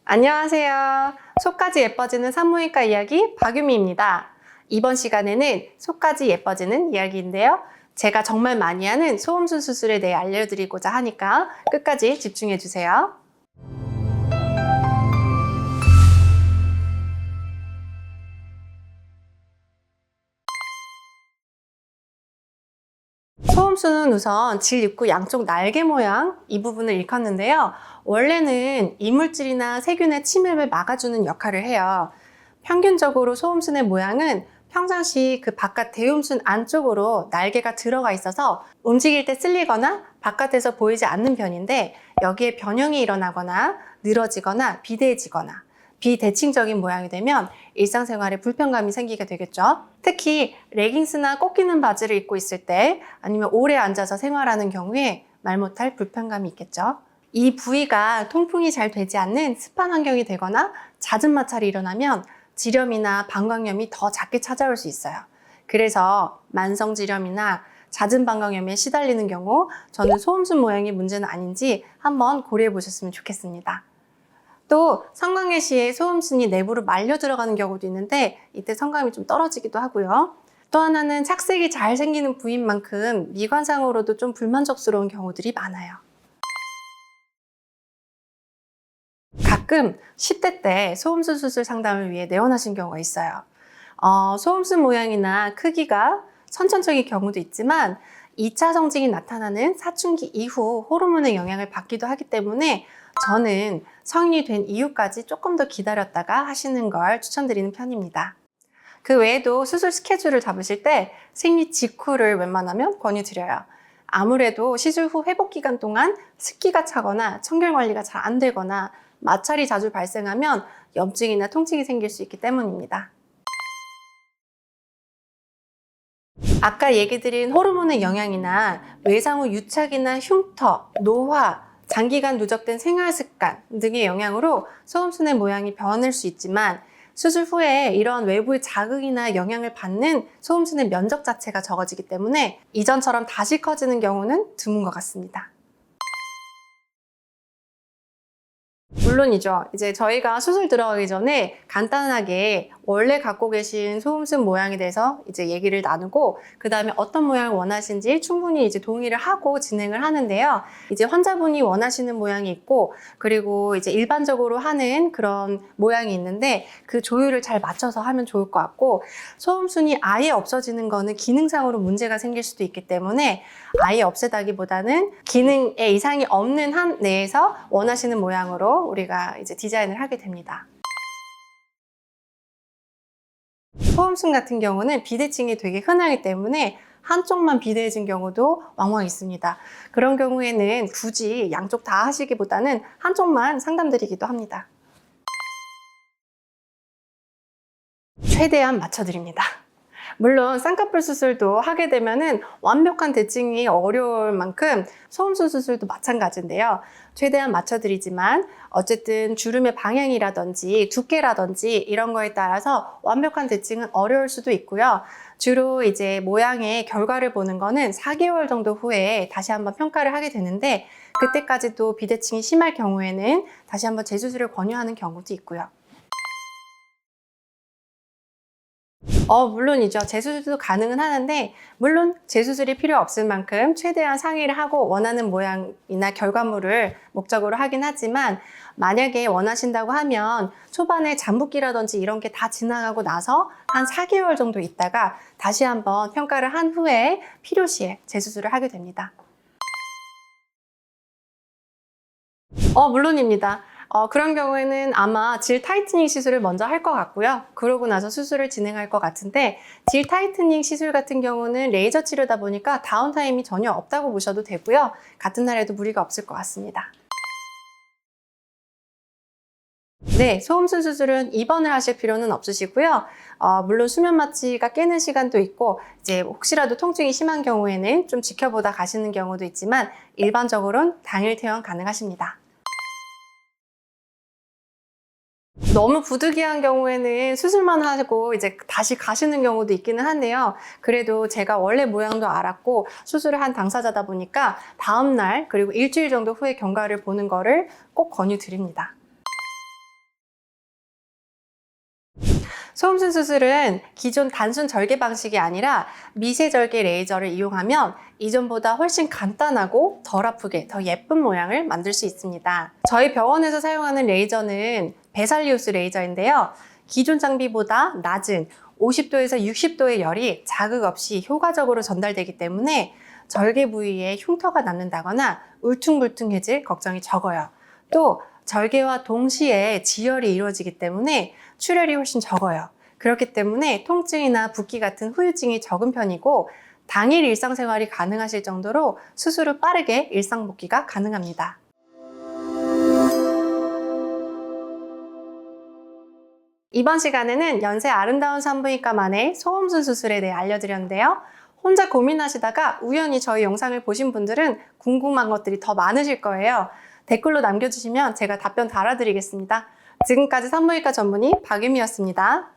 안녕하세요. 속까지 예뻐지는 산모니까 이야기 박유미입니다. 이번 시간에는 속까지 예뻐지는 이야기인데요. 제가 정말 많이 하는 소음순 수술에 대해 알려드리고자 하니까 끝까지 집중해 주세요. 소음순은 우선 질 입구 양쪽 날개 모양 이 부분을 일컫는데요. 원래는 이물질이나 세균의 침입을 막아주는 역할을 해요. 평균적으로 소음순의 모양은 평상시 그 바깥 대음순 안쪽으로 날개가 들어가 있어서 움직일 때 쓸리거나 바깥에서 보이지 않는 편인데, 여기에 변형이 일어나거나 늘어지거나 비대해지거나 비대칭적인 모양이 되면 일상생활에 불편감이 생기게 되겠죠. 특히 레깅스나 꼭 끼는 바지를 입고 있을 때, 아니면 오래 앉아서 생활하는 경우에 말 못할 불편감이 있겠죠. 이 부위가 통풍이 잘 되지 않는 습한 환경이 되거나 잦은 마찰이 일어나면 지렴이나 방광염이 더 작게 찾아올 수 있어요. 그래서 만성지렴이나 잦은 방광염에 시달리는 경우 저는 소음순 모양의 문제는 아닌지 한번 고려해 보셨으면 좋겠습니다. 또 성관계 시에 소음순이 내부로 말려 들어가는 경우도 있는데, 이때 성감이 좀 떨어지기도 하고요. 또 하나는 착색이 잘 생기는 부위인 만큼 미관상으로도 좀 불만족스러운 경우들이 많아요. 가끔 10대 때 소음순 수술 상담을 위해 내원하신 경우가 있어요. 소음순 모양이나 크기가 선천적인 경우도 있지만 2차 성징이 나타나는 사춘기 이후 호르몬의 영향을 받기도 하기 때문에 저는 성인이 된 이후까지 조금 더 기다렸다가 하시는 걸 추천드리는 편입니다. 그 외에도 수술 스케줄을 잡으실 때 생리 직후를 웬만하면 권유드려요. 아무래도 시술 후 회복 기간 동안 습기가 차거나 청결 관리가 잘 안 되거나 마찰이 자주 발생하면 염증이나 통증이 생길 수 있기 때문입니다. 아까 얘기 드린 호르몬의 영향이나 외상 후 유착이나 흉터, 노화, 장기간 누적된 생활 습관 등의 영향으로 소음순의 모양이 변할 수 있지만, 수술 후에 이런 외부의 자극이나 영향을 받는 소음순의 면적 자체가 적어지기 때문에 이전처럼 다시 커지는 경우는 드문 것 같습니다. 물론이죠. 이제 저희가 수술 들어가기 전에 간단하게 원래 갖고 계신 소음순 모양에 대해서 이제 얘기를 나누고, 그 다음에 어떤 모양을 원하시는지 충분히 이제 동의를 하고 진행을 하는데요. 이제 환자분이 원하시는 모양이 있고, 그리고 이제 일반적으로 하는 그런 모양이 있는데, 그 조율을 잘 맞춰서 하면 좋을 것 같고, 소음순이 아예 없어지는 거는 기능상으로 문제가 생길 수도 있기 때문에 아예 없애다기보다는 기능에 이상이 없는 한 내에서 원하시는 모양으로 우리가 이제 디자인을 하게 됩니다. 소음순 같은 경우는 비대칭이 되게 흔하기 때문에 한쪽만 비대해진 경우도 왕왕 있습니다. 그런 경우에는 굳이 양쪽 다 하시기보다는 한쪽만 상담드리기도 합니다. 최대한 맞춰드립니다. 물론 쌍꺼풀 수술도 하게 되면은 완벽한 대칭이 어려울 만큼 소음순 수술도 마찬가지인데요. 최대한 맞춰드리지만 어쨌든 주름의 방향이라든지 두께라든지 이런 거에 따라서 완벽한 대칭은 어려울 수도 있고요. 주로 이제 모양의 결과를 보는 거는 4개월 정도 후에 다시 한번 평가를 하게 되는데, 그때까지도 비대칭이 심할 경우에는 다시 한번 재수술을 권유하는 경우도 있고요. 물론이죠. 재수술도 가능은 하는데, 물론 재수술이 필요 없을 만큼 최대한 상의를 하고 원하는 모양이나 결과물을 목적으로 하긴 하지만, 만약에 원하신다고 하면 초반에 잠붓기라든지 이런 게 다 지나가고 나서 한 4개월 정도 있다가 다시 한번 평가를 한 후에 필요시에 재수술을 하게 됩니다. 물론입니다. 그런 경우에는 아마 질 타이트닝 시술을 먼저 할 것 같고요. 그러고 나서 수술을 진행할 것 같은데, 질 타이트닝 시술 같은 경우는 레이저 치료다 보니까 다운타임이 전혀 없다고 보셔도 되고요. 같은 날에도 무리가 없을 것 같습니다. 네, 소음순 수술은 입원을 하실 필요는 없으시고요. 물론 수면 마취가 깨는 시간도 있고, 이제 혹시라도 통증이 심한 경우에는 좀 지켜보다 가시는 경우도 있지만, 일반적으로는 당일 퇴원 가능하십니다. 너무 부득이한 경우에는 수술만 하고 이제 다시 가시는 경우도 있기는 한데요. 그래도 제가 원래 모양도 알았고 수술을 한 당사자다 보니까 다음날 그리고 일주일 정도 후에 경과를 보는 거를 꼭 권유드립니다. 소음순 수술은 기존 단순 절개 방식이 아니라 미세절개 레이저를 이용하면 이전보다 훨씬 간단하고 덜 아프게 더 예쁜 모양을 만들 수 있습니다. 저희 병원에서 사용하는 레이저는 베살리우스 레이저인데요. 기존 장비보다 낮은 50도에서 60도의 열이 자극 없이 효과적으로 전달되기 때문에 절개 부위에 흉터가 남는다거나 울퉁불퉁해질 걱정이 적어요. 또 절개와 동시에 지혈이 이루어지기 때문에 출혈이 훨씬 적어요. 그렇기 때문에 통증이나 붓기 같은 후유증이 적은 편이고 당일 일상생활이 가능하실 정도로 수술 후 빠르게 일상복귀가 가능합니다. 이번 시간에는 연세 아름다운 산부인과만의 소음순 수술에 대해 알려드렸는데요. 혼자 고민하시다가 우연히 저희 영상을 보신 분들은 궁금한 것들이 더 많으실 거예요. 댓글로 남겨주시면 제가 답변 달아드리겠습니다. 지금까지 산부인과 전문의 박유미였습니다.